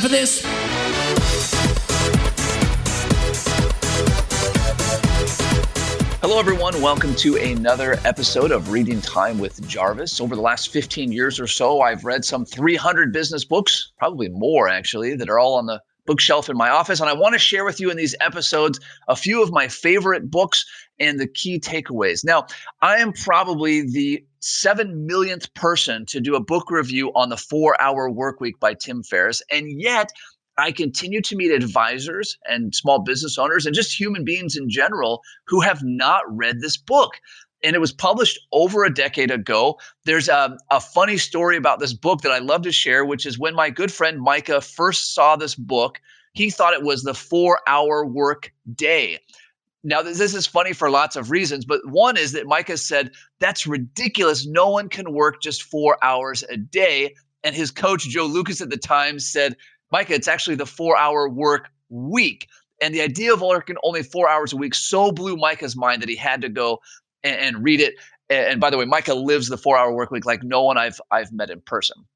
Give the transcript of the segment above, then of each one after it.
for this? Hello, everyone. Welcome to another episode of Reading Time with Jarvis. Over the last 15 years or so, I've read some 300 business books, probably more actually, that are all on the bookshelf in my office. And I want to share with you in these episodes a few of my favorite books and the key takeaways. Now, I am probably the 7 millionth person to do a book review on The 4-Hour Workweek by Tim Ferriss. And yet, I continue to meet advisors and small business owners and just human beings in general who have not read this book. And it was published over a decade ago. There's a funny story about this book that I love to share, which is when my good friend Micah first saw this book, he thought it was the 4-hour work day. Now, this is funny for lots of reasons, but one is that Micah said, that's ridiculous. No one can work just 4 hours a day. And his coach, Joe Lucas at the time, said, Micah, it's actually the 4-hour work week. And the idea of working only 4 hours a week so blew Micah's mind that he had to go and read it. And by the way, Micah lives the 4-hour work week like no one I've met in person.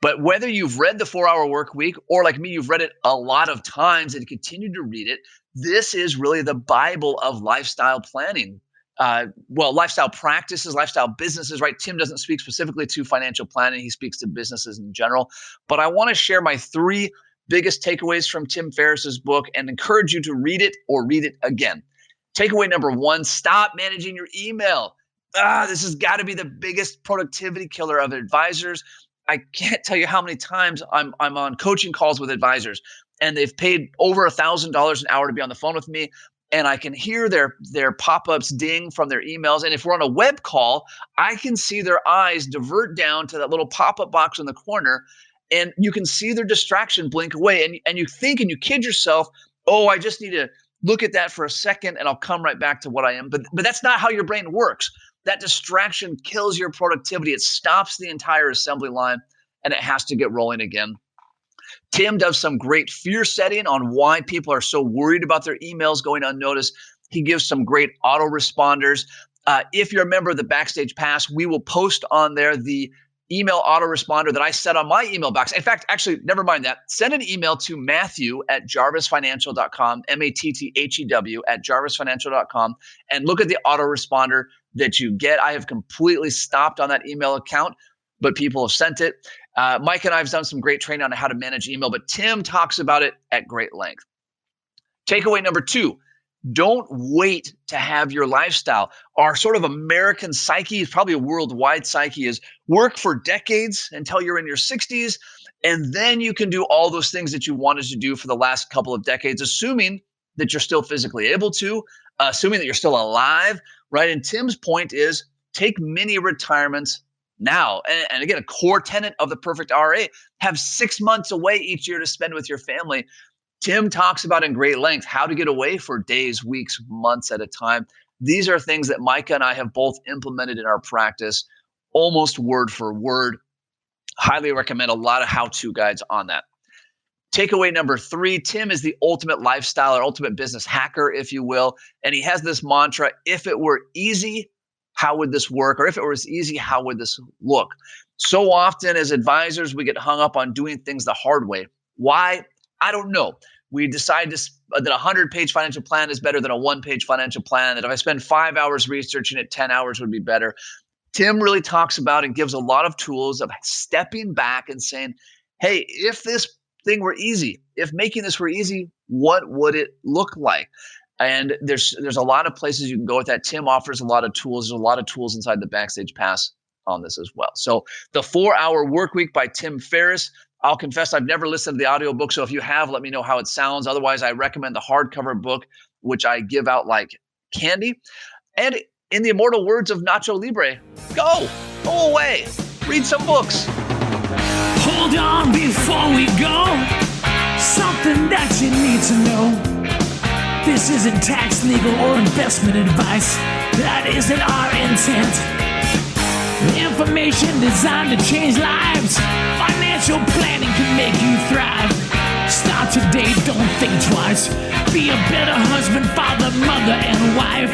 But whether you've read the 4-hour work week or like me, you've read it a lot of times and continue to read it, this is really the Bible of lifestyle planning. Lifestyle practices, lifestyle businesses, right? Tim doesn't speak specifically to financial planning. He speaks to businesses in general. But I want to share my 3 biggest takeaways from Tim Ferriss's book and encourage you to read it or read it again. Takeaway number 1, stop managing your email. This has got to be the biggest productivity killer of advisors. I can't tell you how many times I'm on coaching calls with advisors and they've paid over $1,000 an hour to be on the phone with me. And I can hear their pop-ups ding from their emails. And if we're on a web call, I can see their eyes divert down to that little pop-up box in the corner. And you can see their distraction blink away. And you think and you kid yourself, oh, I just need to look at that for a second and I'll come right back to what I am. But that's not how your brain works. That distraction kills your productivity. It stops the entire assembly line and it has to get rolling again. Tim does some great fear setting on why people are so worried about their emails going unnoticed. He gives some great autoresponders. If you're a member of the Backstage Pass, we will post on there the email autoresponder that I set on my email box. In fact, actually, never mind that. Send an email to Matthew@jarvisfinancial.com, Matthew @jarvisfinancial.com, and look at the autoresponder that you get. I have completely stopped on that email account, but people have sent it. Mike and I have done some great training on how to manage email, but Tim talks about it at great length. Takeaway number 2, don't wait to have your lifestyle. Our sort of American psyche, is probably a worldwide psyche, is work for decades until you're in your 60s, and then you can do all those things that you wanted to do for the last couple of decades, assuming that you're still physically able to, assuming that you're still alive, right? And Tim's point is take mini retirements now. And again, a core tenet of the perfect RA, have 6 months away each year to spend with your family. Tim talks about in great length how to get away for days, weeks, months at a time. These are things that Micah and I have both implemented in our practice, almost word for word. Highly recommend a lot of how-to guides on that. Takeaway number 3, Tim is the ultimate lifestyle or ultimate business hacker, if you will. And he has this mantra, if it were easy, how would this work? Or if it was easy, how would this look? So often as advisors, we get hung up on doing things the hard way. Why? I don't know. We decide that a 100-page financial plan is better than a 1-page financial plan, that if I spend 5 hours researching it, 10 hours would be better. Tim really talks about and gives a lot of tools of stepping back and saying, hey, if this thing were easy, if making this were easy, what would it look like? And there's a lot of places you can go with that. Tim offers a lot of tools. There's a lot of tools inside the Backstage Pass on this as well. So the 4-Hour Workweek by Tim Ferriss. I'll confess I've never listened to the audiobook. So if you have, let me know how it sounds. Otherwise, I recommend the hardcover book, which I give out like candy. And in the immortal words of Nacho Libre, go away, read some books. Hold on before we go. Something that you need to know. This isn't tax, legal, or investment advice. That isn't our intent. Information designed to change lives. Financial planning can make you thrive. Start today, don't think twice. Be a better husband, father, mother, and wife.